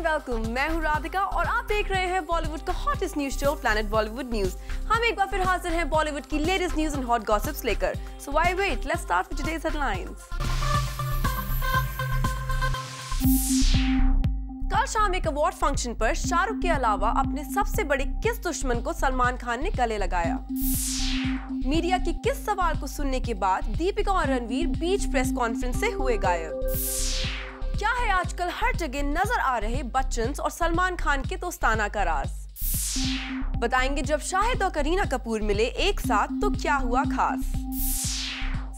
Welcome. मैं हूँ राधिका और आप देख रहे हैं बॉलीवुड का hottest news show planet Bollywood news. हम एक बार फिर हाजिर हैं बॉलीवुड की latest news and hot gossips लेकर। So why wait, let's start with today's headlines. कल शाम एक अवार्ड फंक्शन पर शाहरुख के अलावा अपने सबसे बड़े किस दुश्मन को सलमान खान ने गले लगाया। मीडिया के किस सवाल को सुनने के बाद दीपिका और रणवीर बीच प्रेस कॉन्फ्रेंस से हुए गायब। क्या है आजकल हर जगह नजर आ रहे बच्चन और सलमान खान के दोस्ताना का राज। बताएंगे जब शाहिद और करीना कपूर मिले एक साथ तो क्या हुआ खास।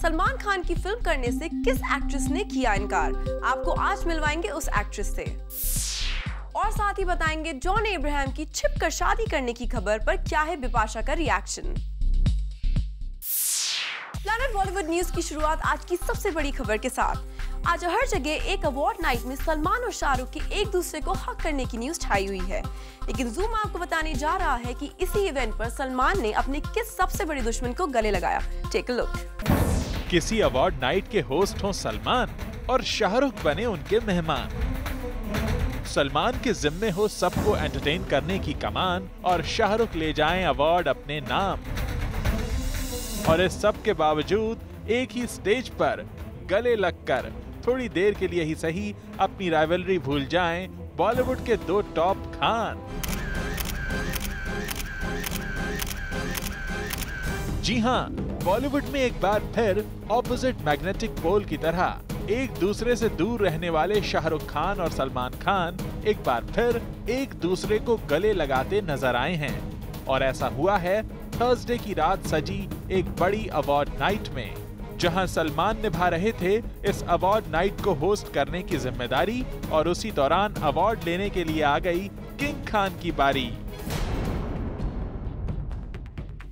सलमान खान की फिल्म करने से किस एक्ट्रेस ने किया इनकार, आपको आज मिलवाएंगे उस एक्ट्रेस से। और साथ ही बताएंगे जॉन अब्राहम की छिपकर शादी करने की खबर पर क्या है बिपाशा का रिएक्शन। प्लैनेट बॉलीवुड न्यूज की शुरुआत आज की सबसे बड़ी खबर के साथ। आज हर जगह एक अवार्ड नाइट में सलमान और शाहरुख के एक दूसरे को हक करने की न्यूज छाई हुई है, लेकिन जूम आपको बताने जा रहा है कि इसी इवेंट पर सलमान ने अपने किस सबसे बड़े दुश्मन को गले लगाया। Take a look. किसी अवार्ड नाइट के होस्ट हों सलमान और शाहरुख बने उनके मेहमान। सलमान के जिम्मे हो सबको एंटरटेन करने की कमान और शाहरुख ले जाएं अवार्ड अपने नाम। और इस सब के बावजूद एक ही स्टेज पर गले लगकर थोड़ी देर के लिए ही सही अपनी राइवलरी भूल जाएं बॉलीवुड के दो टॉप खान। जी हां, बॉलीवुड में एक बार फिर ऑपोजिट मैग्नेटिक पोल की तरह एक दूसरे से दूर रहने वाले शाहरुख खान और सलमान खान एक बार फिर एक दूसरे को गले लगाते नजर आए हैं। और ऐसा हुआ है थर्सडे की रात सजी एक बड़ी अवार्ड नाइट में, जहां सलमान निभा रहे थे इस अवार्ड नाइट को होस्ट करने की जिम्मेदारी और उसी दौरान अवार्ड लेने के लिए आ गई किंग खान की बारी।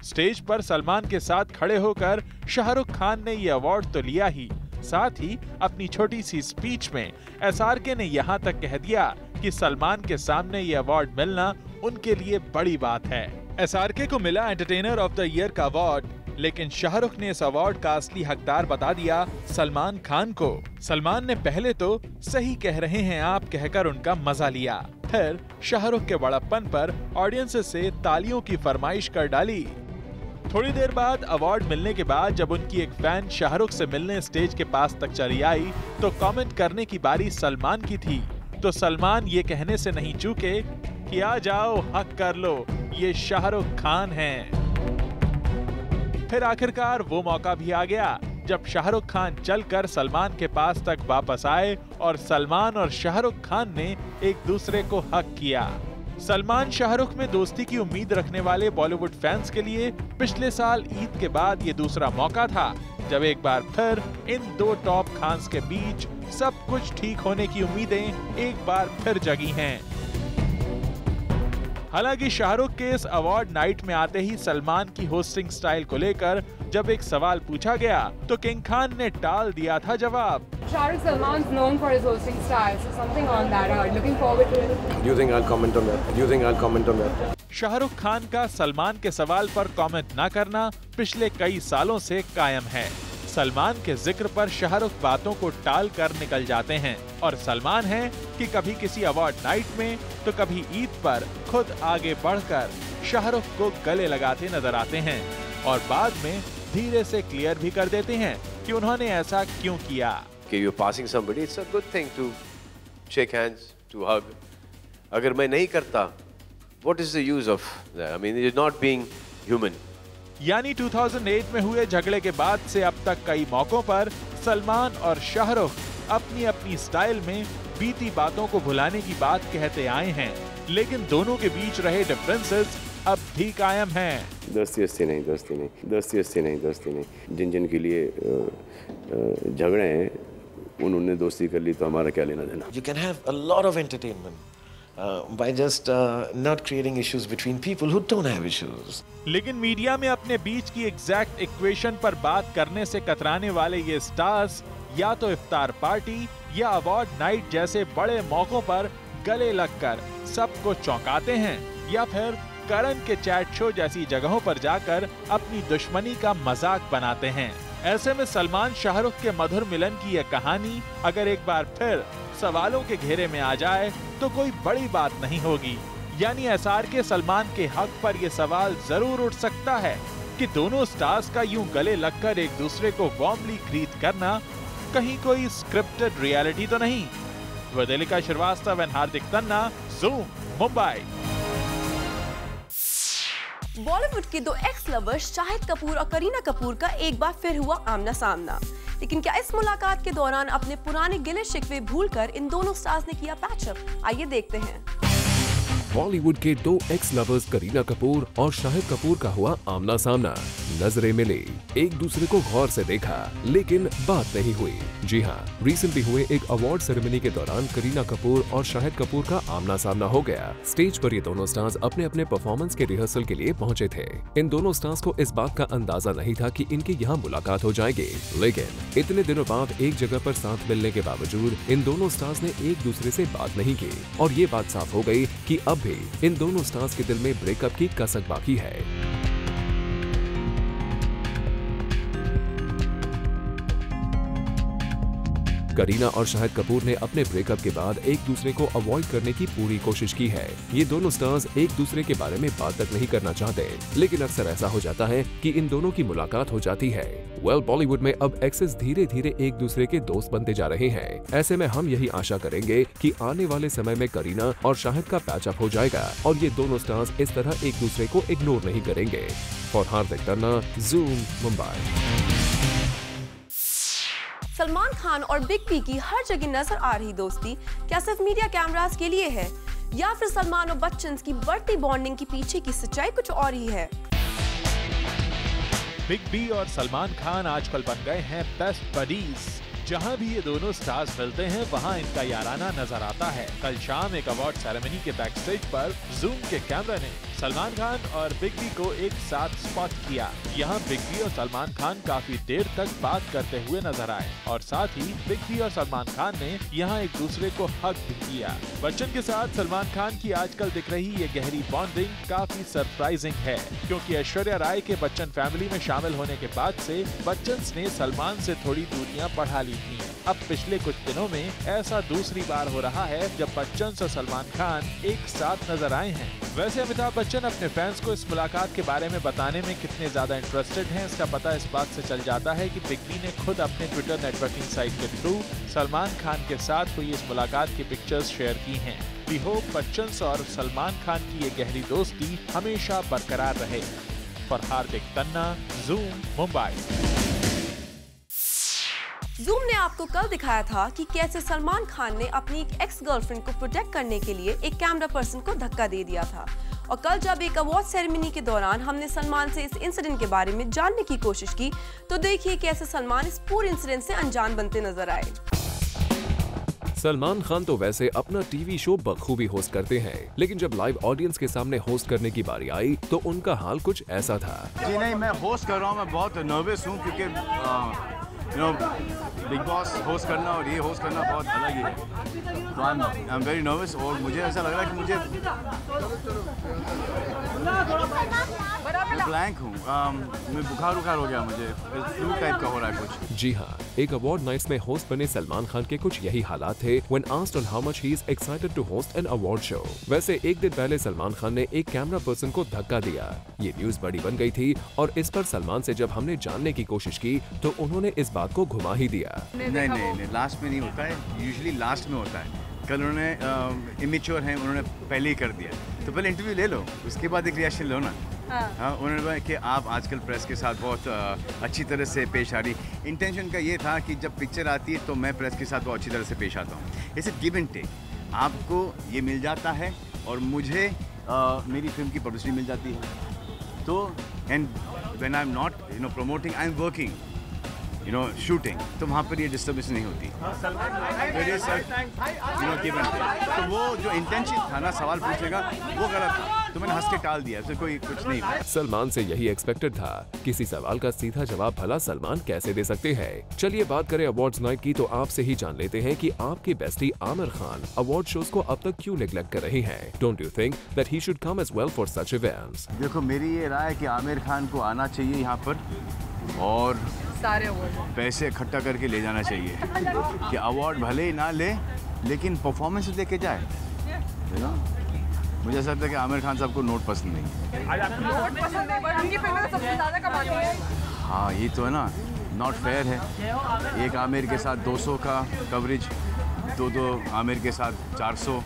स्टेज पर सलमान के साथ खड़े होकर शाहरुख खान ने ये अवार्ड तो लिया ही, साथ ही अपनी छोटी सी स्पीच में एसआरके ने यहाँ तक कह दिया कि सलमान के सामने ये अवार्ड मिलना उनके लिए बड़ी बात है। एसआरके को मिला एंटरटेनर ऑफ द ईयर का अवार्ड, लेकिन शाहरुख ने इस अवार्ड का असली हकदार बता दिया सलमान खान को। सलमान ने पहले तो सही कह रहे हैं आप कहकर उनका मजा लिया, फिर शाहरुख के बड़प्पन पर ऑडियंस से तालियों की फरमाइश कर डाली। थोड़ी देर बाद अवार्ड मिलने के बाद जब उनकी एक फैन शाहरुख से मिलने स्टेज के पास तक चली आई तो कमेंट करने की बारी सलमान की थी। तो सलमान ये कहने से नहीं चूके कि आ जाओ हक कर लो, ये शाहरुख खान हैं। फिर आखिरकार वो मौका भी आ गया जब शाहरुख खान चलकर सलमान के पास तक वापस आए और सलमान और शाहरुख खान ने एक दूसरे को हक किया। सलमान शाहरुख में दोस्ती की उम्मीद रखने वाले बॉलीवुड फैंस के लिए पिछले साल ईद के बाद ये दूसरा मौका था जब एक बार फिर इन दो टॉप खान्स के बीच सब कुछ ठीक होने की उम्मीदें एक बार फिर जगी हैं। हालांकि शाहरुख के इस अवार्ड नाइट में आते ही सलमान की होस्टिंग स्टाइल को लेकर जब एक सवाल पूछा गया तो किंग खान ने टाल दिया था जवाब। Shahrukh Salman's known for his hosting style, so something on that. Looking forward to it. Do you think I'll comment on that? Do you think I'll comment on that? Shahrukh Khan का सलमान के सवाल पर कमेंट न करना पिछले कई सालों से कायम है। सलमान के जिक्र पर शाहरुख बातों को टाल कर निकल जाते हैं और सलमान है कि कभी किसी अवार्ड नाइट में तो कभी ईद पर खुद आगे बढ़कर शाहरुख को गले लगाते नजर आते हैं और बाद में धीरे से क्लियर भी कर देते हैं कि उन्होंने ऐसा क्यों किया। Okay, you're passing somebody, it's a good thing to shake hands, to hug. अगर मैं नहीं करता, what is the use of that? I mean, it's not being human. यानी 2008 में हुए झगड़े के बाद से अब तक कई मौकों पर सलमान और शाहरुख अपनी अपनी स्टाइल में बीती बातों को भुलाने की बात कहते आए हैं, लेकिन दोनों के बीच रहे डिफरेंसेस अब भी कायम हैं। दोस्ती नहीं। जिन के लिए झगड़े हैं उन्होंने दोस्ती कर ली तो हमारा क्या लेना देना। You can have a lot of entertainment by just not creating issues between people who don't have issues. लेकिन मीडिया में अपने बीच की एग्जैक्ट इक्वेशन पर बात करने से कतराने वाले ये स्टार्स या तो इफ्तार पार्टी या अवार्ड नाइट जैसे बड़े मौकों पर गले लगकर सबको चौंकाते हैं या फिर करण के चैट शो जैसी जगहों पर जाकर अपनी दुश्मनी का मजाक बनाते हैं। ऐसे में सलमान शाहरुख के मधुर मिलन की यह कहानी अगर एक बार फिर सवालों के घेरे में आ जाए तो कोई बड़ी बात नहीं होगी। यानी एसआरके सलमान के हक पर ये सवाल जरूर उठ सकता है कि दोनों स्टार्स का यूं गले लगकर एक दूसरे को वार्मली ग्रीट करना कहीं कोई स्क्रिप्टेड रियलिटी तो नहीं। वदेलिका Srivastava and Hardik Tanna, zoom, Mumbai. Bollywood के दो एक्स लवर्स शाहिद कपूर और करीना कपूर का एक बार फिर हुआ आमना सामना। लेकिन क्या इस मुलाकात के दौरान अपने पुराने गिले शिकवे भूलकर इन दोनों स्टार्स ने किया पैचअप? आइए देखते हैं। बॉलीवुड के दो एक्स लवर्स करीना कपूर और शाहिद कपूर का हुआ आमना सामना। नजरें मिली, एक दूसरे को गौर से देखा, लेकिन बात नहीं हुई। जी हाँ, रिसेंटली हुए एक अवार्ड सेरेमनी के दौरान करीना कपूर और शाहिद कपूर का आमना सामना हो गया। स्टेज पर ये दोनों स्टार्स अपने अपने परफॉर्मेंस के रिहर्सल के लिए पहुंचे थे। इन दोनों स्टार्स को इस बात का अंदाजा नहीं था कि इनकी यहाँ मुलाकात हो जाएगी, लेकिन इतने दिनों बाद एक जगह पर साथ मिलने के बावजूद इन दोनों स्टार्स ने एक दूसरे से बात नहीं की और ये बात साफ हो गई कि अब भी इन दोनों स्टार्स के दिल में ब्रेकअप की कसक बाकी है। करीना और शाहिद कपूर ने अपने ब्रेकअप के बाद एक दूसरे को अवॉइड करने की पूरी कोशिश की है। ये दोनों स्टार्स एक दूसरे के बारे में बात तक नहीं करना चाहते, लेकिन अक्सर ऐसा हो जाता है कि इन दोनों की मुलाकात हो जाती है। बॉलीवुड में अब एक्सेस धीरे धीरे एक दूसरे के दोस्त बनते जा रहे हैं। ऐसे में हम यही आशा करेंगे कि आने वाले समय में करीना और शाहिद का पैचअप हो जाएगा और ये दोनों स्टार्स इस तरह एक दूसरे को इग्नोर नहीं करेंगे। For Hardik Tanna, zoom, Mumbai. Salman Khan और बिग बी की हर जगह नजर आ रही दोस्ती क्या सिर्फ मीडिया कैमरास के लिए है, या फिर सलमान और बच्चन की बढ़ती बॉन्डिंग के पीछे की सच्चाई कुछ और ही है? बिग बी और सलमान खान आजकल बन गए हैं बेस्ट बडीज। जहां भी ये दोनों स्टार्स मिलते हैं वहां इनका याराना नजर आता है। कल शाम एक अवार्ड सेरेमनी के बैक स्टेज पर ज़ूम के कैमरा ने सलमान खान और बिग बी को एक साथ स्पॉट किया। यहाँ बिग बी और सलमान खान काफी देर तक बात करते हुए नजर आए और साथ ही बिग बी और सलमान खान ने यहाँ एक दूसरे को हग भी किया। बच्चन के साथ सलमान खान की आजकल दिख रही ये गहरी बॉन्डिंग काफी सरप्राइजिंग है, क्योंकि ऐश्वर्या राय के बच्चन फैमिली में शामिल होने के बाद से बच्चन ने सलमान से थोड़ी दूरियां बढ़ा ली थी। अब पिछले कुछ दिनों में ऐसा दूसरी बार हो रहा है जब बच्चन और सलमान खान एक साथ नजर आए हैं। वैसे अमिताभ बच्चन अपने फैंस को इस मुलाकात के बारे में बताने में कितने ज्यादा इंटरेस्टेड हैं, इसका पता इस बात से चल जाता है कि बिग बी ने खुद अपने ट्विटर नेटवर्किंग साइट के थ्रू सलमान खान के साथ हुई इस मुलाकात की पिक्चर्स शेयर की हैं। वी होप बच्चन और सलमान खान की ये गहरी दोस्ती हमेशा बरकरार रहे। For Hardik Tanna, zoom, Mumbai. Zoom ने आपको कल दिखाया था कि कैसे सलमान खान ने अपनी एक एक्स गर्लफ्रेंड को प्रोटेक्ट करने के लिए एक कैमरा पर्सन को धक्का दे दिया था। और कल जब एक अवार्ड सेरेमनी के दौरान हमने सलमान से इस इंसिडेंट के बारे में जानने की कोशिश की, तो देखिए कैसे सलमान इस पूरे इंसिडेंट से अनजान बनते नजर आए। सलमान खान तो वैसे अपना टीवी शो बखूबी होस्ट करते हैं, लेकिन जब लाइव ऑडियंस के सामने होस्ट करने की बारी आई तो उनका हाल कुछ ऐसा था। जी नहीं, मैं होस्ट कर रहा हूँ, मैं बहुत नर्वस हूँ क्योंकि बिग बॉस होस्ट करना और ये होस्ट करना बहुत अलग ही है। तो आई एम वेरी नर्वस और मुझे ऐसा लग रहा है कि मुझे ब्लैंक हूँ, मैं बुखार हो गया, मुझे फ्लू टाइप का हो रहा है कुछ। जी हाँ, एक अवार्ड नाइट्स में होस्ट बने सलमान खान के कुछ यही हालात थे when asked on how much he is excited to host an award show। वैसे एक दिन पहले सलमान खान ने एक कैमरा पर्सन को धक्का दिया। ये न्यूज बड़ी बन गई थी और इस पर सलमान से जब हमने जानने की कोशिश की तो उन्होंने इस बात को घुमा ही दिया। नहीं, लास्ट में नहीं होता है, यूजुअली लास्ट में होता है। कल उन्होंने इमेच्योर हैं, उन्होंने पहले ही कर दिया, तो पहले इंटरव्यू ले लो, उसके बाद एक रिएक्शन लो ना। हाँ, उन्होंने बोला कि आप आजकल प्रेस के साथ बहुत अच्छी तरह से पेश आ रही। इंटेंशन का ये था कि जब पिक्चर आती है तो मैं प्रेस के साथ बहुत अच्छी तरह से पेश आता हूँ। इट्स गिव एंड टेक, आपको ये मिल जाता है और मुझे मेरी फिल्म की पब्लिसिटी मिल जाती है। तो and when I am not promoting, I am working, shooting, तो वहाँ पर ये डिस्टर्बेंस नहीं होती। तो वो जो इंटेंशन था ना सवाल पूछने का, वो गलत था, तो मैंने हंस के टाल दिया, कोई कुछ नहीं। सलमान से यही एक्सपेक्टेड था, किसी सवाल का सीधा जवाब भला सलमान कैसे दे सकते हैं। चलिए बात करें अवार्ड्स नाइट की, तो आपसे ही जान लेते हैं कि आपके bestie Aamir Khan award shows को अब तक क्यों नेग्लेक्ट कर रहे हैं। Don't you think that he should come as well for such events? देखो, मेरी ये राय है कि आमिर खान को आना चाहिए यहाँ पर और सारे अवार्ड पैसे इकट्ठा करके ले जाना चाहिए कि अवार्ड भले ही ना ले, लेकिन परफॉर्मेंस लेके जाए, you know? मुझे ऐसा लगता है कि आमिर खान साहब को नोट पसंद नहीं है। नोट पसंद है, पर उनकी फिल्में सबसे ज़्यादा कमाती हैं। हाँ, ये तो है ना, नॉट फेयर है। एक आमिर के साथ 200 का कवरेज, दो आमिर के साथ 400,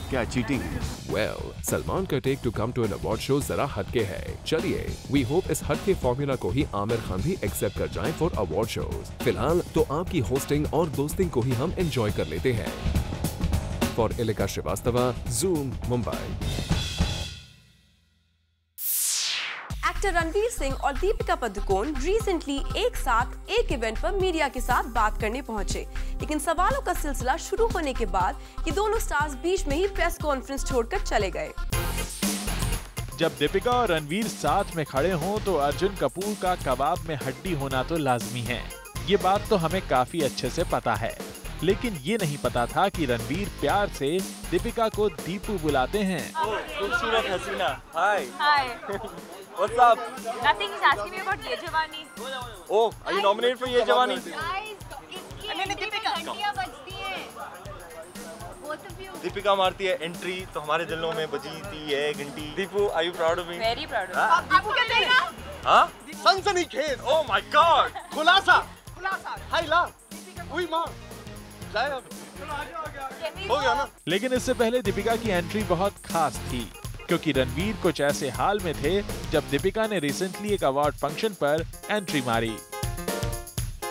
क्या चीटिंग है? Well, सलमान का take to come to an award show जरा हटके है। चलिए, वी होप इस हटके फॉर्मूला को ही आमिर खान भी एक्सेप्ट कर जाएं फॉर अवार्ड शोज। फिलहाल तो आपकी होस्टिंग और दोस्टिंग को ही हम एंजॉय कर लेते हैं। For Ilika Srivastava, Zoom, Mumbai. Actor Ranveer Singh और दीपिका पादुकोण रिसेंटली एक साथ एक इवेंट पर मीडिया के साथ बात करने पहुंचे, लेकिन सवालों का सिलसिला शुरू होने के बाद ये दोनों स्टार्स बीच में ही प्रेस कॉन्फ्रेंस छोड़कर चले गए। जब दीपिका और रणवीर साथ में खड़े हों तो अर्जुन कपूर का कबाब में हड्डी होना तो लाजमी है। ये बात तो हमें काफी अच्छे से पता है, लेकिन ये नहीं पता था कि रणवीर प्यार से दीपिका को दीपू बुलाते हैं। खूबसूरत हसीना, हाय Hi. What's up? Nothing is asking me about Ye Jawani. Oh, are you nominated for ये जवानी? दीपिका मारती है एंट्री तो हमारे दिलों में बजीती है घंटी। Deepu, are you proud of me? Very proud of you. आपको क्या देगा? हाँ? सनसनीखेज, oh my God! खुलासा, हाय ला, हुई माँ, जाए अब, हो गया ना? लेकिन इससे पहले दीपिका की एंट्री बहुत खास थी, क्योंकि रणवीर कुछ ऐसे हाल में थे जब दीपिका ने रिसेंटली एक अवार्ड फंक्शन पर एंट्री मारी।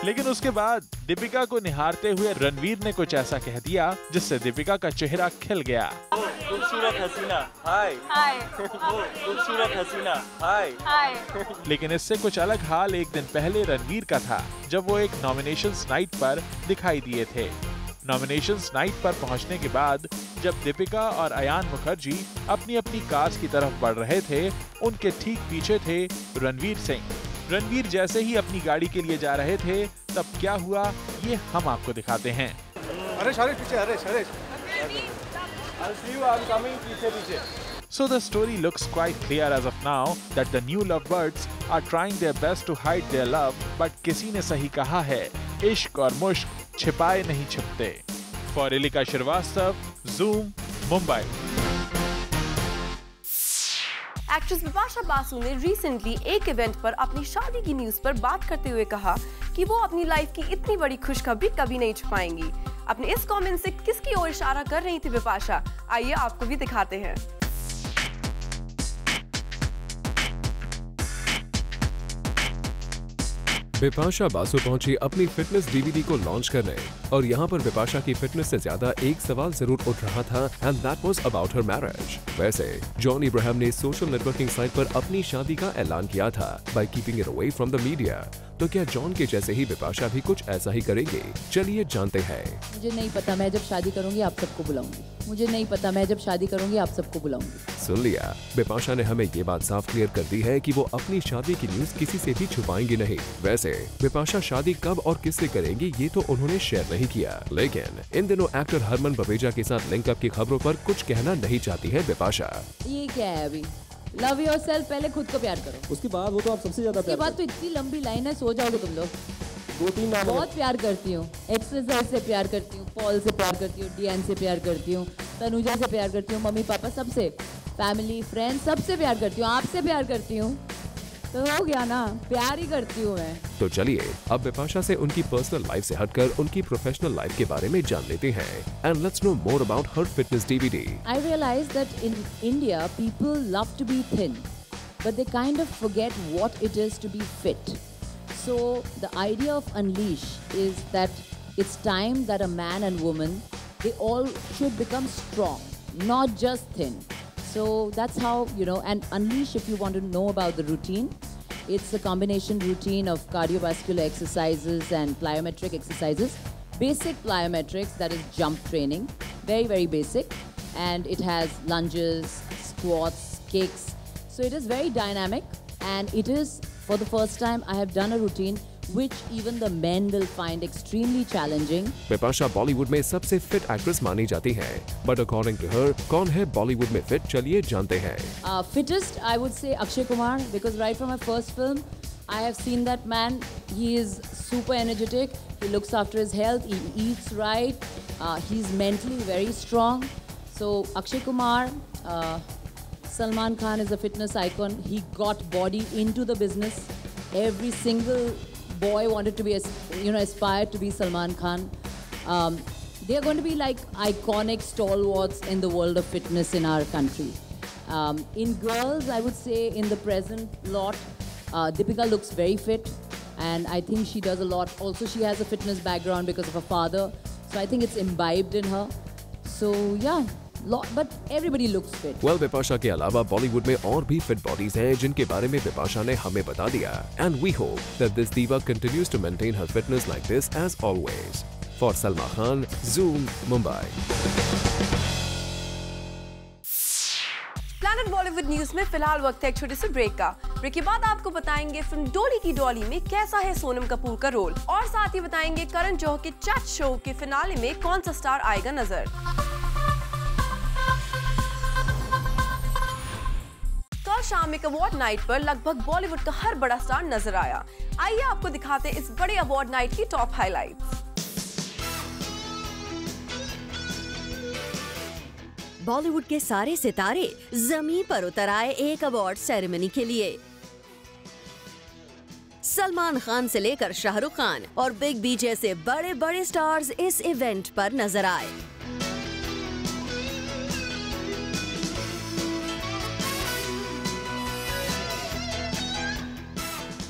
लेकिन उसके बाद दीपिका को निहारते हुए रणवीर ने कुछ ऐसा कह दिया जिससे दीपिका का चेहरा खिल गया। खूबसूरत हसीना, हाय। Hi. खूबसूरत हसीना, हाय। Hi. लेकिन इससे कुछ अलग हाल एक दिन पहले रणवीर का था, जब वो एक नॉमिनेशंस नाइट पर दिखाई दिए थे। नॉमिनेशंस नाइट पर पहुंचने के बाद जब दीपिका और अयान मुखर्जी अपनी अपनी कार्स की तरफ बढ़ रहे थे, उनके ठीक पीछे थे रणवीर सिंह। रणवीर जैसे ही अपनी गाड़ी के लिए जा रहे थे, तब क्या हुआ ये हम आपको दिखाते हैं। अरे शारिश पीछे, अरे शारिश, I'll see you, I'm coming, पीछे। So the story looks quite clear as of now that the new lovebirds are trying their best to hide their love, but किसी ने सही कहा है, इश्क और मुश्क छिपाए नहीं छिपते। For Ilika Srivastava, Zoom, Mumbai. Actress Bipasha Basu ने रिसेंटली एक इवेंट पर अपनी शादी की न्यूज पर बात करते हुए कहा कि वो अपनी लाइफ की इतनी बड़ी खुशखबरी कभी नहीं छुपाएंगी। अपने इस कमेंट से किसकी ओर इशारा कर रही थी बिपाशा, आइए आपको भी दिखाते हैं। बिपाशा बासु पहुंची अपनी फिटनेस डीवीडी को लॉन्च करने, और यहाँ पर बिपाशा की फिटनेस से ज्यादा एक सवाल जरूर उठ रहा था, and that was about her marriage. वैसे जॉन इब्राहिम ने सोशल नेटवर्किंग साइट पर अपनी शादी का ऐलान किया था by keeping it away from the media. तो क्या जॉन के जैसे ही बिपाशा भी कुछ ऐसा ही करेंगे? चलिए जानते हैं। मुझे नहीं पता, मैं जब शादी करूंगी आप सबको बुलाऊंगी। मुझे नहीं पता, मैं जब शादी करूंगी आप सबको बुलाऊंगी। सुन लिया, बिपाशा ने हमें ये बात साफ क्लियर कर दी है कि वो अपनी शादी की न्यूज किसी से भी छुपाएंगी नहीं। वैसे बिपाशा शादी कब और किससे करेंगी ये तो उन्होंने शेयर नहीं किया, लेकिन इन दिनों एक्टर हरमन बवेजा के साथ लिंकअप की खबरों पर कुछ कहना नहीं चाहती है बिपाशा। ये क्या है अभी? लव योरसेल्फ, पहले खुद को प्यार करो, उसके बाद वो तो आप सबसे ज्यादा उसके बाद तो इतनी लंबी लाइन है, सो जाओगे तुम लोग। 2-3 नाम बहुत प्यार करती हूँ, एक्सरसाइज से प्यार करती हूँ, पॉल से प्यार करती हूँ, डियान से प्यार करती हूँ, तनुजा से प्यार करती हूँ, मम्मी पापा सबसे, फैमिली फ्रेंड सबसे प्यार करती हूँ, आपसे प्यार करती हूँ, तो हो गया ना, प्यार ही करती हूँ मैं। तो चलिए अब बिपाशा से उनकी पर्सनल लाइफ से हटकर उनकी प्रोफेशनल लाइफ के बारे में जान लेते हैं, and let's no more about her fitness DVD. I realized that in India people love to be thin, but they kind of forget what it is to be fit. So the idea of Unleash is that it's time that a man and woman, they all should become strong, not just thin. So that's how, you know, and Unleash, if you want to know about the routine, it's a combination routine of cardiovascular exercises and plyometric exercises. Basic plyometrics, that is jump training, very, very basic. And it has lunges, squats, kicks. So it is very dynamic, and it is, for the first time, I have done a routine which even the men will find extremely challenging. Bipasha Bollywood में सबसे fit actress मानी जाती है, but according to her, कौन है बॉलीवुड में fit? चलिए जानते हैं। Fittest, I would say Akshay Kumar, because right from my first film, I have seen that man. He is super energetic. He looks after his health. He eats right. He's mentally very strong. So Akshay Kumar, Salman Khan is a fitness icon. He got body into the business. Every single boy wanted to be, aspired to be Salman Khan. They are going to be like iconic stalwarts in the world of fitness in our country. In girls, I would say in the present lot, Deepika looks very fit, and I think she does a lot. Also, she has a fitness background because of her father, so I think it's imbibed in her. So yeah, but everybody looks fit. Well, Bipasha के अलावा बॉलीवुड में और भी fit bodies हैं जिनके बारे में बिपाशा ने हमें बता दिया. And we hope that this diva continues to maintain her fitness like this as always. For Salma Khan, Zoom, Mumbai. Planet Bollywood news में फिलहाल वक्त है एक छोटे से ब्रेक का. ब्रेक के बाद आपको बताएंगे फिल्म डोली की डॉली में कैसा है सोनम कपूर का रोल, और साथ ही बताएंगे करण जौहर के चैट शो के फिनाले में कौन सा स्टार आएगा नजर. कल शाम एक अवार्ड नाइट पर लगभग बॉलीवुड का हर बड़ा स्टार नजर आया. आइए आपको दिखाते हैं इस बड़े अवार्ड नाइट की टॉप हाइलाइट्स. बॉलीवुड के सारे सितारे जमीन पर उतर आए एक अवार्ड सेरेमनी के लिए. सलमान खान से लेकर शाहरुख खान और बिग बी जैसे बड़े बड़े स्टार्स इस इवेंट पर नजर आए.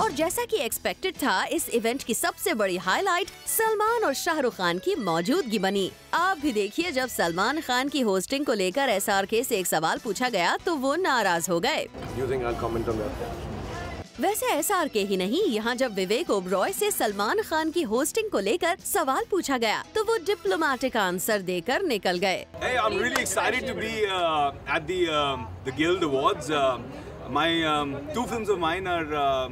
और जैसा कि एक्सपेक्टेड था, इस इवेंट की सबसे बड़ी हाईलाइट सलमान और शाहरुख खान की मौजूदगी बनी. आप भी देखिए, जब सलमान खान की होस्टिंग को लेकर SRK से एक सवाल पूछा गया तो वो नाराज हो गए. वैसे SRK ही नहीं, यहाँ जब विवेक ओबरॉय से सलमान खान की होस्टिंग को लेकर सवाल पूछा गया तो वो डिप्लोमेटिक आंसर देकर निकल गए. Hey, I'm really excited to be at the Guild Awards. My two films of mine are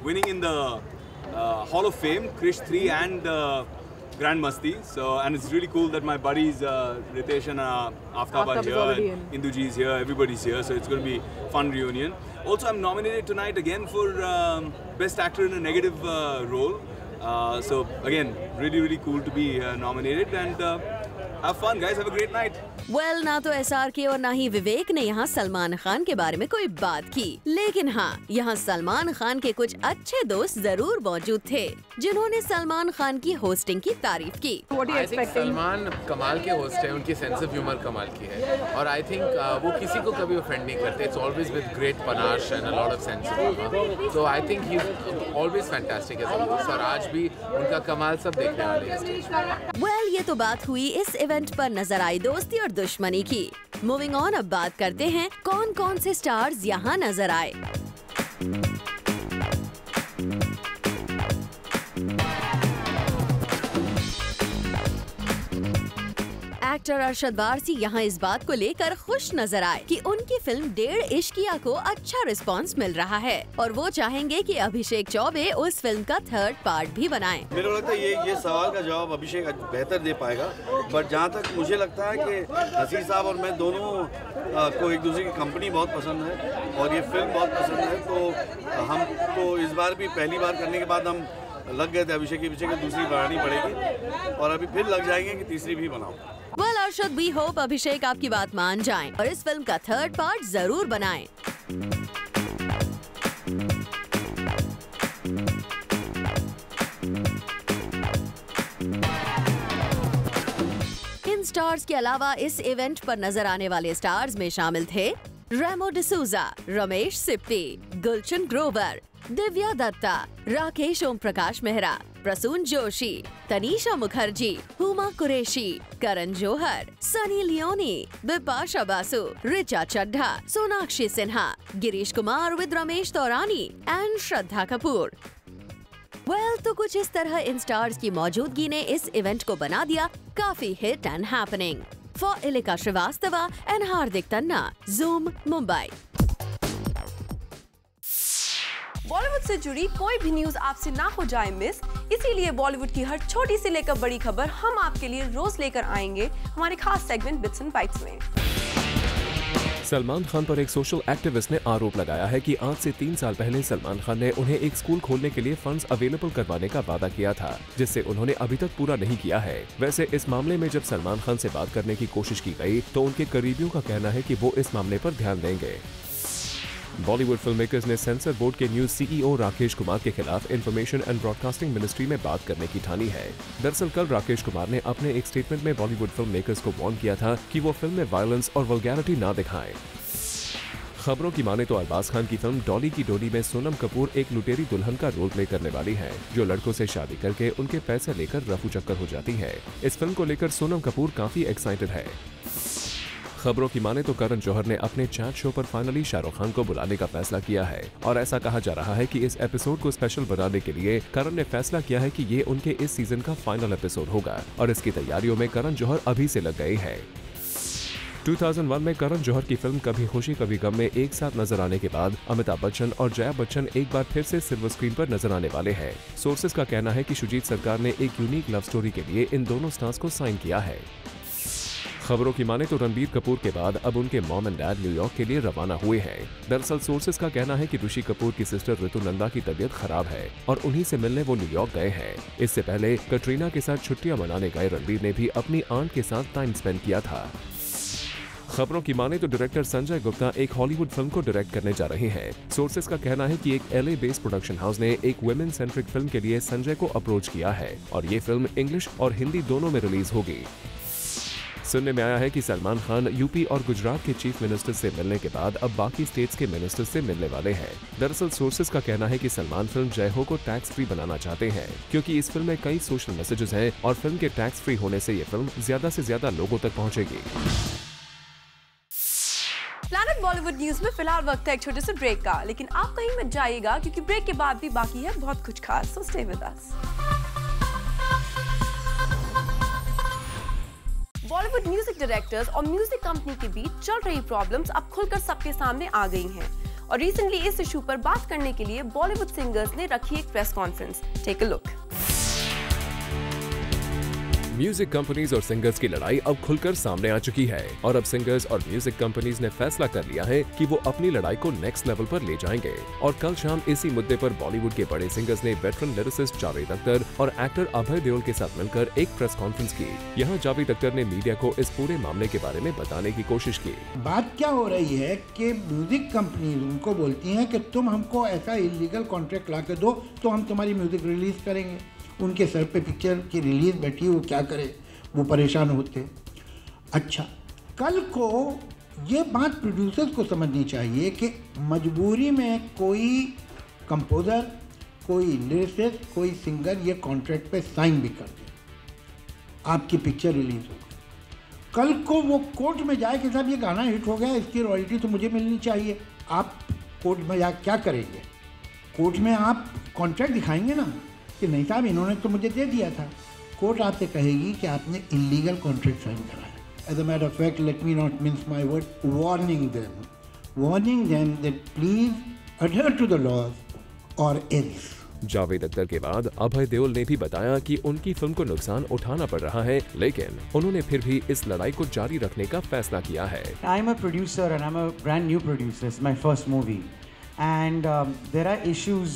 winning in the Hall of Fame, Krish 3 and Grand Masti. So, and it's really cool that my buddies Ritesh and Aftab are here, and Induji is here, everybody's here, so it's going to be fun reunion. Also, I'm nominated tonight again for Best Actor in a Negative role. So again, really cool to be nominated, and have fun guys, have a great night. Well, ना तो SRK और ना ही विवेक ने यहाँ सलमान खान के बारे में कोई बात की, लेकिन हाँ, यहाँ सलमान खान के कुछ अच्छे दोस्त जरूर मौजूद थे जिन्होंने सलमान खान की होस्टिंग की तारीफ की. सलमान कमाल के होस्ट हैं, उनकी सेंस ऑफ ह्यूमर कमाल की है, और आई थिंक वो किसी को कभी ऑफेंड नहीं करते. It's always with great panache and a lot of sense of humour. So I think he is always fantastic as a host, और आज भी उनका कमाल सब देखने वाले हैं. Well, ये तो बात हुई इस इवेंट पर नजर आई दोस्ती और दुश्मनी की. मूविंग ऑन, अब बात करते हैं कौन कौन से स्टार्स यहाँ नजर आए. एक्टर अरशद वारसी यहाँ इस बात को लेकर खुश नजर आए कि उनकी फिल्म 1.5 इश्किया को अच्छा रिस्पांस मिल रहा है, और वो चाहेंगे कि अभिषेक चौबे उस फिल्म का 3rd पार्ट भी बनाएं. मेरे को लगता है ये सवाल का जवाब अभिषेक बेहतर दे पाएगा, बट जहाँ तक मुझे लगता है कि नसीर साहब और मैं दोनों को एक दूसरे की कंपनी बहुत पसंद है और ये फिल्म बहुत पसंद है, तो हम तो इस बार भी पहली बार करने के बाद हम लग गए थे अभिषेक के पीछे कि दूसरी बनानी पड़ेगी, और अभी फिर लग जाएंगे कि तीसरी भी बनाओ. Well, Arshad, we hope अभिषेक आपकी बात मान जाएं और इस फिल्म का 3rd पार्ट जरूर बनाएं. इन स्टार्स के अलावा इस इवेंट पर नजर आने वाले स्टार्स में शामिल थे Remo D'Souza, Ramesh Sippy, Gulshan Grover, Divya Dutta, Rakeysh Om Prakash Mehra, Prasoon Joshi, Tanisha Mukherjee, Huma Qureshi, Karan Johar, Sunny Leone, Bipasha Basu, Richa Chadha, Sonakshi Sinha, Girish Kumar with Ramesh Taurani and Shraddha Kapoor. Well, तो कुछ इस तरह इन स्टार्स की मौजूदगी ने इस इवेंट को बना दिया काफी hit and happening. For Ilika Srivastava and Hardik Tanna, Zoom, Mumbai. Bollywood से जुड़ी कोई भी न्यूज आपसे ना हो जाए मिस, इसीलिए बॉलीवुड की हर छोटी से लेकर बड़ी खबर हम आपके लिए रोज लेकर आएंगे हमारे खास सेगमेंट बिट्स एंड बाइट्स में. सलमान खान पर एक सोशल एक्टिविस्ट ने आरोप लगाया है कि आज से 3 साल पहले सलमान खान ने उन्हें एक स्कूल खोलने के लिए फंड्स अवेलेबल करवाने का वादा किया था, जिससे उन्होंने अभी तक पूरा नहीं किया है। वैसे इस मामले में जब सलमान खान से बात करने की कोशिश की गई तो उनके करीबियों का कहना है कि वो इस मामले पर ध्यान देंगे। बॉलीवुड फिल्म मेकर्स ने सेंसर बोर्ड के न्यूज सीईओ राकेश कुमार के खिलाफ इंफॉर्मेशन एंड ब्रॉडकास्टिंग मिनिस्ट्री में बात करने की ठानी है। दरअसल कल राकेश कुमार ने अपने एक स्टेटमेंट में बॉलीवुड फिल्म मेकर्स को वार्न किया था कि वो फिल्म में वायलेंस और वल्गैरिटी ना दिखाएं। खबरों की माने तो अरबाज खान की फिल्म डॉली की डोली में सोनम कपूर एक लुटेरी दुल्हन का रोल प्ले करने वाली है, जो लड़कों से शादी करके उनके पैसे लेकर रफू चक्कर हो जाती है। इस फिल्म को लेकर सोनम कपूर काफी एक्साइटेड है। खबरों की माने तो करण जौहर ने अपने चैट शो पर फाइनली शाहरुख खान को बुलाने का फैसला किया है और ऐसा कहा जा रहा है कि इस एपिसोड को स्पेशल बनाने के लिए करण ने फैसला किया है कि ये उनके इस सीजन का फाइनल एपिसोड होगा और इसकी तैयारियों में करण जौहर अभी से लग गए हैं। 2001 में करण जौहर की फिल्म कभी खुशी कभी गम में एक साथ नजर आने के बाद अमिताभ बच्चन और जया बच्चन एक बार फिर से सिल्वर स्क्रीन पर नजर आने वाले हैं। सोर्सेज का कहना है कि शुजीत सरकार ने एक यूनिक लव स्टोरी के लिए इन दोनों स्टार्स को साइन किया है। खबरों की माने तो रणबीर कपूर के बाद अब उनके मॉम एंड डैड न्यूयॉर्क के लिए रवाना हुए हैं। दरअसल सोर्सेज का कहना है कि ऋषि कपूर की सिस्टर ऋतु नंदा की तबीयत खराब है और उन्हीं से मिलने वो न्यूयॉर्क गए हैं। इससे पहले कटरीना के साथ छुट्टियां मनाने गए रणबीर ने भी अपनी आंट के साथ टाइम स्पेंड किया था। खबरों की माने तो डायरेक्टर संजय गुप्ता एक हॉलीवुड फिल्म को डायरेक्ट करने जा रहे हैं। सोर्सेज का कहना है कि एक LA बेस्ड प्रोडक्शन हाउस ने एक वुमेन सेंट्रिक फिल्म के लिए संजय को अप्रोच किया है और ये फिल्म इंग्लिश और हिंदी दोनों में रिलीज होगी। सुनने में आया है कि सलमान खान यूपी और गुजरात के चीफ मिनिस्टर से मिलने के बाद अब बाकी स्टेट्स के मिनिस्टर से मिलने वाले हैं। दरअसल सोर्सेज का कहना है कि सलमान फिल्म जय हो को टैक्स फ्री बनाना चाहते हैं, क्योंकि इस फिल्म में कई सोशल मैसेजेस हैं और फिल्म के टैक्स फ्री होने से ये फिल्म ज्यादा से ज्यादा लोगों तक पहुंचेगी। प्लैनेट बॉलीवुड न्यूज में फिलहाल वक्त है एक छोटे से ब्रेक का, लेकिन आप कहीं मत जाइएगा क्योंकि ब्रेक के बाद भी बाकी है बहुत कुछ खास, so stay with us. Bollywood music directors और म्यूजिक कंपनी के बीच चल रही प्रॉब्लम्स अब खुलकर सबके सामने आ गई हैं और रिसेंटली इस इशू पर बात करने के लिए बॉलीवुड सिंगर्स ने रखी एक press conference. Take a look. Music companies और सिंगर्स की लड़ाई अब खुलकर सामने आ चुकी है और अब सिंगर्स और म्यूजिक कंपनीज ने फैसला कर लिया है कि वो अपनी लड़ाई को नेक्स्ट लेवल पर ले जाएंगे। और कल शाम इसी मुद्दे पर बॉलीवुड के बड़े सिंगर्स ने वेटरन लिरिसिस्ट जावेद अख्तर और एक्टर अभय देओल के साथ मिलकर एक प्रेस कॉन्फ्रेंस की। यहाँ जावेद अख्तर ने मीडिया को इस पूरे मामले के बारे में बताने की कोशिश की। बात क्या हो रही है कि म्यूजिक कंपनी उनको बोलती है कि तुम हमको ऐसा इलीगल कॉन्ट्रैक्ट ला के दो तो हम तुम्हारी म्यूजिक रिलीज करेंगे। उनके सर पे पिक्चर की रिलीज बैठी, वो क्या करे, वो परेशान होते। अच्छा, कल को ये बात प्रोड्यूसर्स को समझनी चाहिए कि मजबूरी में कोई कंपोज़र, कोई लिरिसिस्ट, कोई सिंगर ये कॉन्ट्रैक्ट पे साइन भी कर दे, आपकी पिक्चर रिलीज हो, कल को वो कोर्ट में जाए कि साहब ये गाना हिट हो गया, इसकी रॉयल्टी तो मुझे मिलनी चाहिए। आप कोर्ट में जा क्या करेंगे? कोर्ट में आप कॉन्ट्रैक्ट दिखाएंगे ना कि नहीं साहब इन्होंने तो मुझे दे दिया था। कोर्ट आपसे कहेगी कि आपने इलीगल कॉन्ट्रैक्ट साइन कराया। As a matter of fact, let me not mince my word, warning them that please adhere to the laws or else. Javed Akhtar के बाद अभय देओल ने भी बताया कि उनकी फिल्म को नुकसान उठाना पड़ रहा है, लेकिन उन्होंने फिर भी इस लड़ाई को जारी रखने का फैसला किया है। I am a producer and I am a brand new producer, it's my first movie and there are issues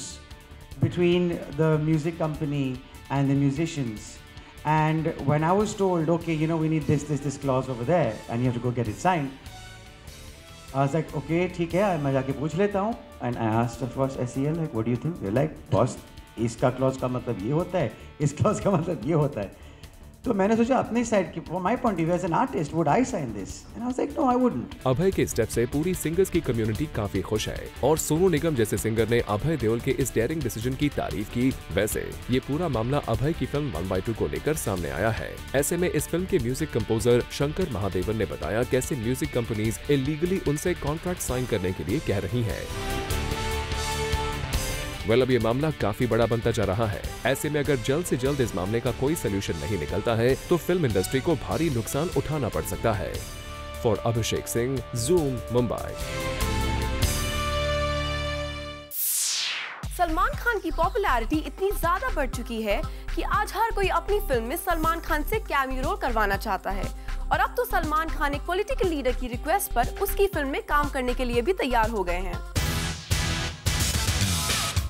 between the music company and the musicians, and when I was told, okay, you know, we need this clause over there and you have to go get it signed, I was like, okay, ठीक है, मैं जाके पूछ लेता हूँ। and I asked of course SEL, like, what do you think? They're like, boss, इसका clause का मतलब ये होता है, इस clause का मतलब ये होता है। तो मैंने सोचा अपनी साइड की, from my point of view as an artist, would I sign this? And I was like, no, I wouldn't. अभय के स्टेप से पूरी सिंगर्स की कम्युनिटी काफी खुश है और सोनू निगम जैसे सिंगर ने अभय देओल के इस डेयरिंग डिसीजन की तारीफ की। वैसे ये पूरा मामला अभय की फिल्म 1/2 को लेकर सामने आया है। ऐसे में इस फिल्म के म्यूजिक कंपोजर शंकर महादेवन ने बताया कैसे म्यूजिक कंपनीज इलीगली उनसे कॉन्ट्रैक्ट साइन करने के लिए कह रही है। अब ये मामला काफी बड़ा बनता जा रहा है। ऐसे में अगर जल्द से जल्द इस मामले का कोई सलूशन नहीं निकलता है तो फिल्म इंडस्ट्री को भारी नुकसान उठाना पड़ सकता है। For Abhishek Singh, Zoom, Mumbai. सलमान खान की पॉपुलैरिटी इतनी ज्यादा बढ़ चुकी है कि आज हर कोई अपनी फिल्म में सलमान खान से कैमियो रोल करवाना चाहता है और अब तो सलमान खान एक पॉलिटिकल लीडर की रिक्वेस्ट पर उसकी फिल्म में काम करने के लिए भी तैयार हो गए हैं।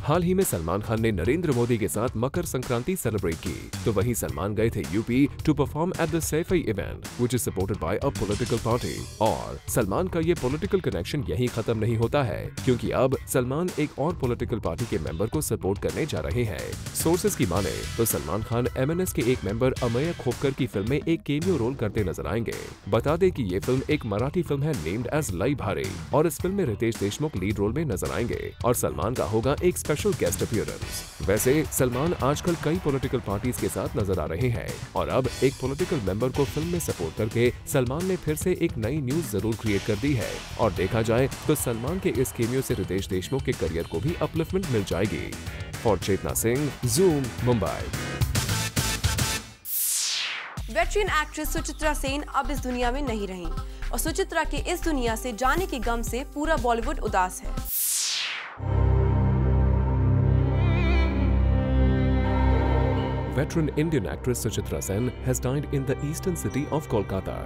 हाल ही में सलमान खान ने नरेंद्र मोदी के साथ मकर संक्रांति सेलिब्रेट की, तो वहीं सलमान गए थे UP to perform at the Saifai event which is supported by a political party. और सलमान का ये पॉलिटिकल कनेक्शन यहीं खत्म नहीं होता है, क्योंकि अब सलमान एक और पॉलिटिकल पार्टी के मेंबर को सपोर्ट करने जा रहे हैं। सोर्सेज की माने तो सलमान खान MNS के एक मेंबर अमेय खोपकर की फिल्म में एक केमियो रोल करते नजर आएंगे। बता दें कि ये फिल्म एक मराठी फिल्म है नेम्ड एज लाई भारे, और इस फिल्म में रितेश देशमुख लीड रोल में नजर आएंगे और सलमान का होगा एक स्पेशल गेस्ट अपीयरेंस। वैसे सलमान आजकल कई पॉलिटिकल पार्टीज के साथ नजर आ रहे हैं, और अब एक पॉलिटिकल मेंबर को फिल्म में सपोर्ट करके सलमान ने फिर से एक नई न्यूज जरूर क्रिएट कर दी है। और देखा जाए तो सलमान के इस केमियो से रितेश देशमुख के करियर को भी अपलिफ्टमेंट मिल जाएगी। For Chetna Singh, Zoom, Mumbai. Veteran actress Suchitra Sen अब इस दुनिया में नहीं रहीं और सुचित्रा के इस दुनिया से जाने के गम से पूरा बॉलीवुड उदास है। Veteran Indian actress Suchitra Sen has died in the eastern city of Kolkata.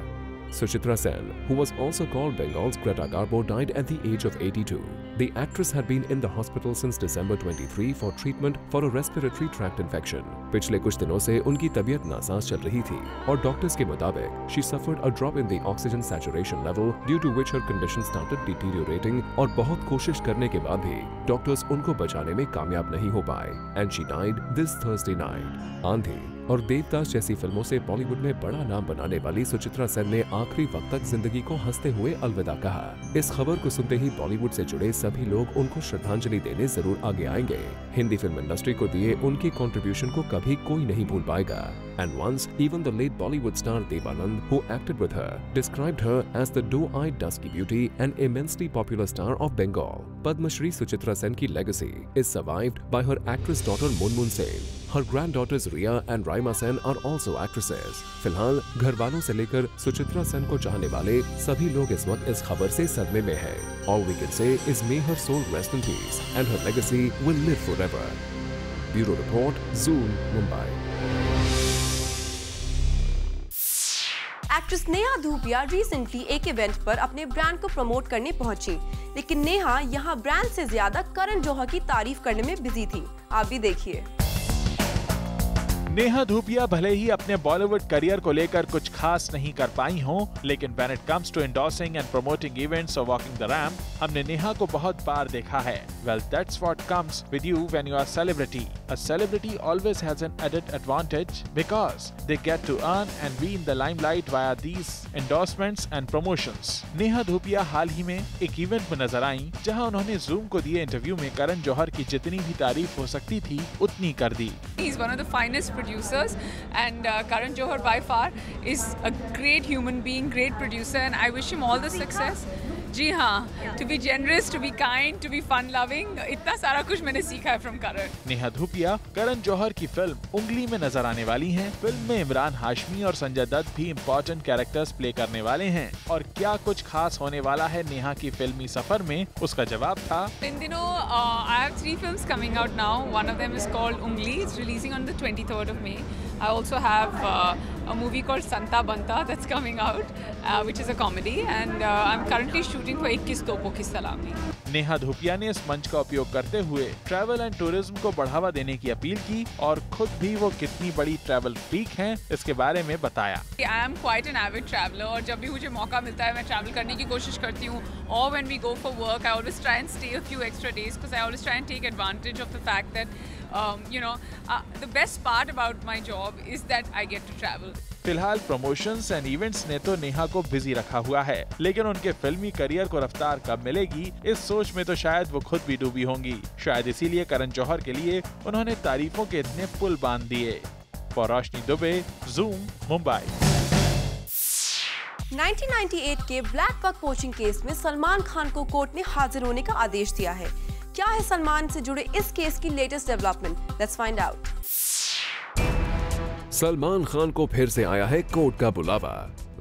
Suchitra Sen, who was also called Bengal's Greta Garbo, died at the age of 82. The actress had been in the hospital since December 23 for treatment for a respiratory tract infection. पिछले कुछ दिनों से उनकी तबीयत NASA's चल रही थी और डॉक्टर्स के मुताबिक she suffered a drop in the oxygen saturation level due to which her condition started deteriorating, और बहुत कोशिश करने के बाद भी डॉक्टर्स उनको बचाने में कामयाब नहीं हो पाए and she died this Thursday night. आंधी और देवदास जैसी फिल्मों से बॉलीवुड में बड़ा नाम बनाने वाली सुचित्रा सेन ने आखिरी वक्त तक जिंदगी को हंसते हुए अलविदा कहा। इस खबर को सुनते ही बॉलीवुड से जुड़े सभी लोग उनको श्रद्धांजलि देने जरूर आगे आएंगे। हिंदी फिल्म इंडस्ट्री को दिए उनकी कंट्रीब्यूशन को कभी कोई नहीं भूल पाएगा। And once, even the late Bollywood star Devanand, who acted with her, described her as the doe-eyed dusky beauty and immensely popular star of Bengal. Padma Shri Suchitra Sen की legacy is survived by her actress daughter Munmun Sen. Her granddaughters Riya and Raima Sen are also actresses. फिलहाल घर वालों से लेकर सुचित्रा सेन को चाहने वाले सभी लोग इस वक्त इस खबर से सदमे में हैं। All we can say is may her soul rest in peace and her legacy will live forever. Bureau Report, Zoom, Mumbai. Actress Neha Dhupia recently एक इवेंट पर अपने ब्रांड को प्रमोट करने पहुंची, लेकिन नेहा यहां ब्रांड से ज्यादा करण जौहर की तारीफ करने में बिजी थी। आप भी देखिए। नेहा धूपिया भले ही अपने बॉलीवुड करियर को लेकर कुछ खास नहीं कर पाई हों, लेकिन when it comes to endorsing and promoting events और वॉकिंग द रैम्प, हमने नेहा को बहुत बार देखा है। Well, that's what comes with you when you are celebrity. A celebrity always has an added advantage because they get to earn and be in the limelight via these endorsements and promotions. Neha Dhupia हाल ही में एक event में नजर आईं, जहां उन्होंने Zoom को दिए इंटरव्यू में करण जौहर की जितनी भी तारीफ हो सकती थी उतनी कर दी। He's one of the finest producers, and Karan Johar by far is a great human being, great producer, and I wish him all the success. जी हाँ, to be generous, to be kind, to be fun loving, इतना सारा कुछ मैंने सीखा है from करण। नेहा धूपिया करण जौहर की film उंगली में नजर आने वाली हैं। फिल्म में इमरान हाशमी और संजय दत्त भी इम्पोर्टेंट कैरेक्टर्स प्ले करने वाले हैं। और क्या कुछ खास होने वाला है नेहा की फिल्मी सफर में, उसका जवाब था, इन दिनों I have 3 films coming out now. One of them is called Ungli. It's releasing on the 23rd of May. I also have a movie called Santa Banta that's coming out, which is a comedy, and I'm currently shooting for 21 Topo Ki Salami. Neha Dhupia ने इस मंच का उपयोग करते हुए travel and tourism को बढ़ावा देने की अपील की और खुद भी वो कितनी बड़ी ट्रैवल फ्रीक हैं इसके बारे में बताया। I am quite an avid traveler, और जब भी मुझे मौका मिलता है मैं ट्रैवल करने की कोशिश करती हूँ। Or when we go for work, I always try and stay a few extra days because I always try and take advantage of the fact that the best part about my job is that I get to travel. फिलहाल promotions and events ने तो नेहा को busy रखा हुआ है, लेकिन उनके फिल्मी करियर को रफ्तार कब मिलेगी इस सोच में तो शायद वो खुद भी डूबी होंगी। शायद इसीलिए करण जौहर के लिए उन्होंने तारीफों के इतने पुल बांध दिए। For Roshni Dubey, zoom, Mumbai. 1998 के ब्लैक बक पोचिंग केस में सलमान खान को कोर्ट ने हाजिर होने का आदेश दिया है। क्या है सलमान से जुड़े इस केस की latest development? Let's find out. Salman Khan को फिर से आया है कोर्ट का बुलावा।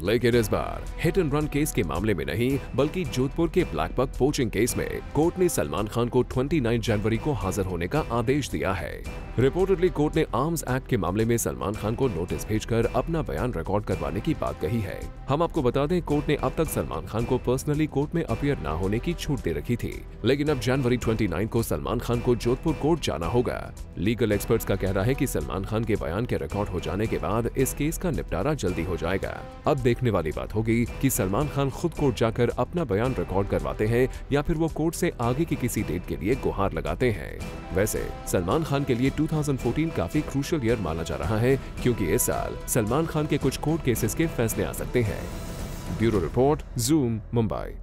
लेकिन इस बार हिट एंड रन केस के मामले में नहीं बल्कि जोधपुर के ब्लैक बक पोचिंग केस में कोर्ट ने सलमान खान को 29 जनवरी को हाजिर होने का आदेश दिया है। रिपोर्टेडली कोर्ट ने आर्म्स एक्ट के मामले में सलमान खान को नोटिस भेजकर अपना बयान रिकॉर्ड करवाने की बात कही है। हम आपको बता दें, कोर्ट ने अब तक सलमान खान को पर्सनली कोर्ट में अपीयर न होने की छूट दे रखी थी, लेकिन अब जनवरी 29 को सलमान खान को जोधपुर कोर्ट जाना होगा। लीगल एक्सपर्ट्स का कहना है कि सलमान खान के बयान के रिकॉर्ड हो जाने के बाद इस केस का निपटारा जल्दी हो जाएगा। अब देखने वाली बात होगी कि सलमान खान खुद कोर्ट जाकर अपना बयान रिकॉर्ड करवाते हैं या फिर वो कोर्ट से आगे की किसी डेट के लिए गुहार लगाते हैं। वैसे सलमान खान के लिए 2014 काफी क्रूशियल ईयर माना जा रहा है, क्योंकि इस साल सलमान खान के कुछ कोर्ट केसेस के फैसले आ सकते हैं। Bureau report, zoom, Mumbai.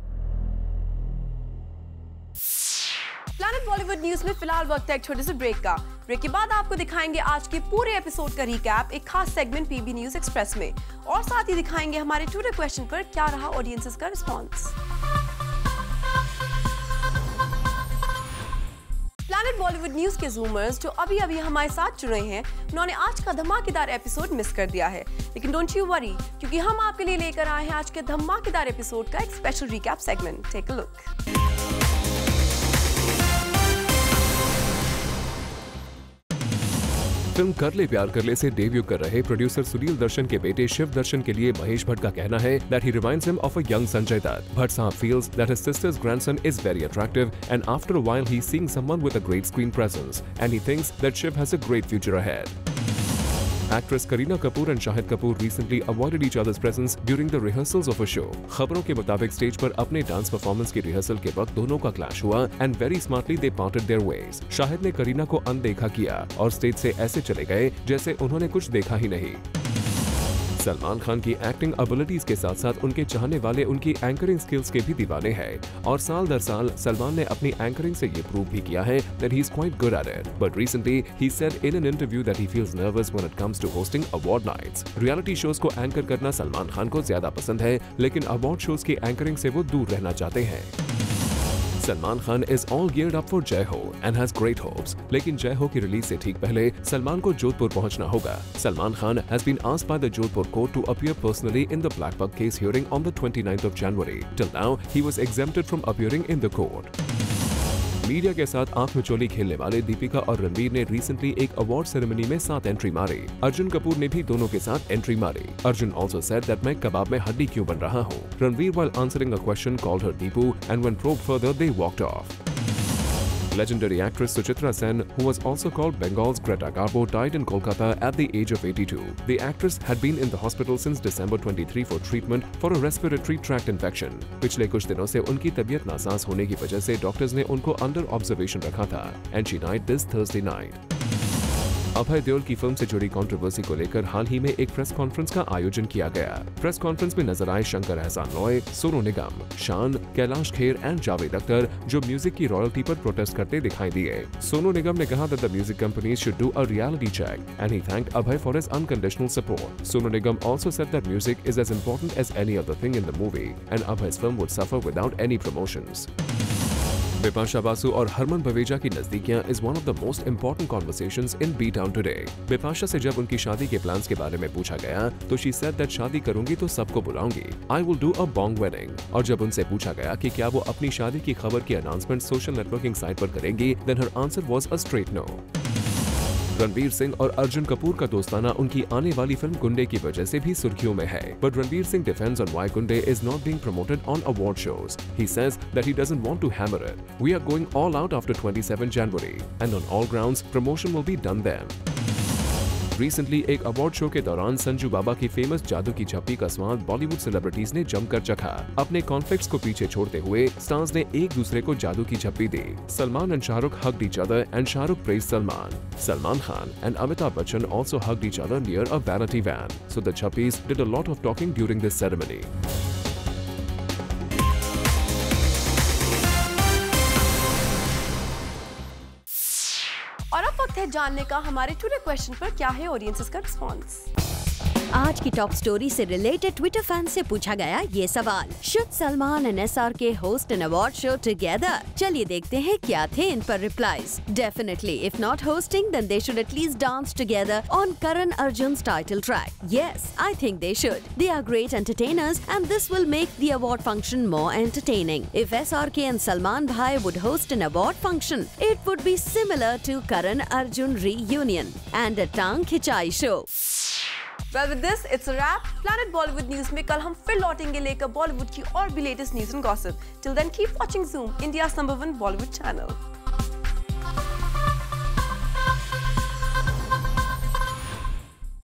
Planet Bollywood news में फिलहाल वक्त है एक छोटे से ब्रेक का। ब्रेक के बाद आपको दिखाएंगे आज के पूरे एपिसोड का रिकैप एक खास सेगमेंट पीबी न्यूज एक्सप्रेस में, और साथ ही दिखाएंगे हमारे ट्विटर क्वेश्चन पर क्या रहा ऑडियंसेस का रिस्पॉन्स। प्लैनेट बॉलीवुड न्यूज के जूमर्स जो अभी हमारे साथ जुड़े हैं, उन्होंने आज का धमाकेदार एपिसोड मिस कर दिया है, लेकिन डोंट यू वरी, क्योंकि हम आपके लिए लेकर आए हैं आज के धमाकेदार एपिसोड का एक special recap segment. Take a look. Film कर ले प्यार कर ले से डेब्यू कर रहे प्रोड्यूसर सुनील दर्शन के बेटे शिव दर्शन के लिए महेश भट्ट का कहना है that he reminds him of a young Sanjay Dutt. Bhatt Sahab feels that his sister's grandson is very attractive, and after a while he's seeing someone with a great screen presence, and he thinks that Shiv has a great future ahead. Actress Kareena Kapoor and Shahid Kapoor recently avoided each other's presence during the rehearsals of a show. खबरों के मुताबिक stage पर अपने dance performance की rehearsal के वक्त दोनों का क्लैश हुआ and very smartly they parted their ways. Shahid ने करीना को अनदेखा किया और स्टेज से ऐसे चले गए जैसे उन्होंने कुछ देखा ही नहीं। सलमान खान की एक्टिंग एबिलिटीज के साथ साथ उनके चाहने वाले उनकी एंकरिंग स्किल्स के भी दीवाने हैं, और साल दर साल सलमान ने अपनी एंकरिंग से ये प्रूव भी किया है that he is quite good at it. But recently he said in an interview that he feels nervous when it comes to hosting award nights. Reality shows को एंकर करना सलमान खान को ज्यादा पसंद है, लेकिन अवार्ड शोज की एंकरिंग से वो दूर रहना चाहते हैं। Salman Khan is all geared up for Jai Ho and has great hopes. लेकिन जय हो की रिलीज से ठीक पहले सलमान को जोधपुर पहुंचना होगा। Salman Khan has been asked by the Jodhpur court to appear personally in the Black Buck case hearing on the 29th of January. Till now, he was exempted from appearing in the court. Media के साथ आंख मिचौली खेलने वाले दीपिका और रणवीर ने recently एक award ceremony में साथ एंट्री मारी। अर्जुन कपूर ने भी दोनों के साथ एंट्री मारी। अर्जुन also said that मैं कबाब में हड्डी क्यों बन रहा हूँ। Ranveer while answering a question called her Deepu, and when probed further they walked off. Legendary actress Suchitra Sen, who was also called Bengal's Greta Garbo, died in Kolkata at the age of 82. The actress had been in the hospital since December 23 for treatment for a respiratory tract infection. पिछले कुछ दिनों से उनकी तबीयत NASA's होने की वजह से डॉक्टर्स ने उनको अंडर ऑब्जर्वेशन रखा था, and she died this Thursday night. Abhay Deol की फिल्म से जुड़ी कंट्रोवर्सी को लेकर हाल ही में एक प्रेस कॉन्फ्रेंस का आयोजन किया गया। प्रेस कॉन्फ्रेंस में नजर आए शंकर एहसान लॉय, सोनू निगम, शान, कैलाश खेर एंड जावेद अख्तर, जो म्यूजिक की रॉयल्टी पर प्रोटेस्ट करते दिखाई दिए। सोनू निगम ने कहा that the music companies should do a reality check, and he thanked Abhay for his unconditional support. Sonu Nigam also said that music is as important as any other thing in the movie, and Abhay's film would suffer without any promotions. Bipasha Basu और हरमन बवेजा की नजदीकियां is one of the most important conversations in B-Town today. Bipasha से जब उनकी शादी के plans के बारे में पूछा गया तो she said that शादी करूंगी तो सबको बुलाऊंगी, I will do a bong wedding. और जब उनसे पूछा गया कि क्या वो अपनी शादी की खबर की अनाउंसमेंट सोशल नेटवर्किंग साइट पर करेंगी, then her answer was a straight no. Ranveer Singh और अर्जुन कपूर का दोस्ताना उनकी आने वाली फिल्म गुंडे की वजह से भी सुर्खियों में है, but Ranveer Singh defends on why Gunde is not being promoted on award shows. He says that he doesn't want to hammer it. We are going all out after 27 January, and on all grounds, promotion will be done then. Recently एक award show के दौरान संजू बाबा की famous जादू की झप्पी का स्वाद Bollywood celebrities ने जमकर चखा। अपने कॉन्फ्लिक्ट्स को पीछे छोड़ते हुए स्टार्स ने एक दूसरे को जादू की झप्पी दी। Salman and Shahrukh hugged each other and Shahrukh praised Salman. Salman Khan and Amitabh Bachchan also hugged each other near a vanity van. So the Chappis did a lot of talking during this ceremony. और अब वक्त है जानने का हमारे Twitter question पर क्या है ऑडियंसेस का रिस्पॉन्स। आज की टॉप स्टोरी से रिलेटेड ट्विटर फैन से पूछा गया ये सवाल, should Salman and SRK host an award show together? चलिए देखते हैं क्या थे इन पर replies. Definitely, if not hosting then they should at least dance together on Karan Arjun's title track. Yes, I think they should. They are great entertainers and this will make the award function more entertaining. If SRK and Salman Bhai would host an award function, it would be similar to Karan Arjun reunion and a tongue खिंचाई show. Well, with this, it's a wrap. Planet Bollywood News में कल हम फिर लौटेंगे लेकर बॉलीवुड की और भी latest news and gossip. Till then, keep watching Zoom, India's #1 Bollywood channel.